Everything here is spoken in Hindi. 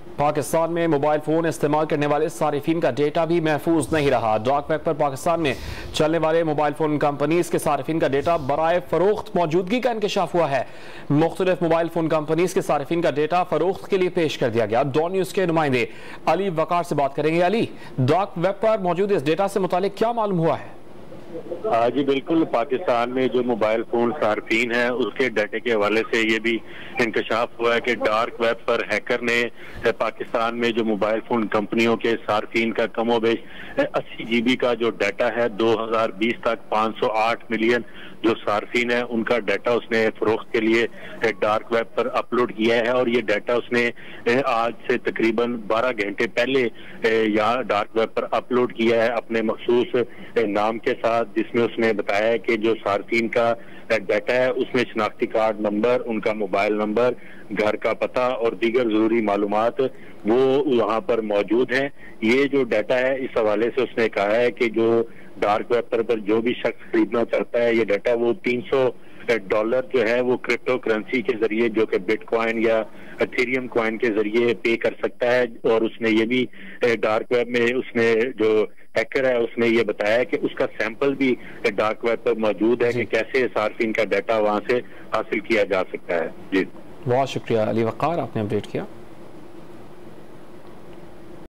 पाकिस्तान में मोबाइल फ़ोन इस्तेमाल करने वाले सारिफिन का डेटा भी महफूज नहीं रहा। डार्क वेब पर पाकिस्तान में चलने वाले मोबाइल फ़ोन कंपनीज के सारिफिन का डेटा बराए फ़रोख्त मौजूदगी का इंकशाफ हुआ है। मुख्तलिफ मोबाइल फ़ोन कंपनीज के सारिफिन का डेटा फ़रोख्त के लिए पेश कर दिया गया। डॉन न्यूज़ के नुमाइंदे अली वकार से बात करेंगे। अली, डार्क वेब पर मौजूद इस डेटा से मुतालिक क्या मालूम हुआ है? जी बिल्कुल, पाकिस्तान में जो मोबाइल फोन सार्फिन है उसके डाटे के हवाले से ये भी इंकशाफ हुआ है कि डार्क वेब पर हैकर ने पाकिस्तान में जो मोबाइल फोन कंपनियों के सार्फिन का कमोबेश 80 GB का जो डाटा है 2020 तक 508 मिलियन जो सार्फिन है उनका डाटा उसने फरोख्त के लिए डार्क वेब पर अपलोड किया है। और ये डाटा उसने आज से तकरीबन 12 घंटे पहले यहाँ डार्क वेब पर अपलोड किया है अपने मखसूस नाम के साथ, जिसमें उसने बताया है कि जो सार्फिन का डाटा है उसमें शनाख्ती कार्ड नंबर, उनका मोबाइल नंबर, घर का पता और दीगर जरूरी मालूमात वो वहाँ पर मौजूद हैं। ये जो डाटा है इस हवाले से उसने कहा है कि जो डार्क वेब पर जो भी शख्स खरीदना चाहता है ये डाटा वो $300 जो है वो क्रिप्टो करेंसी के जरिए जो कि बिटकॉइन या एथेरियम कॉइन के जरिए पे कर सकता है। और उसने ये भी डार्क वेब में उसने जो हैकर है उसने ये बताया कि उसका सैंपल भी डार्क वेब पर मौजूद है कि कैसे सार्फिन का डाटा वहां से हासिल किया जा सकता है। जी बहुत शुक्रिया अली वकार, आपने अपडेट किया।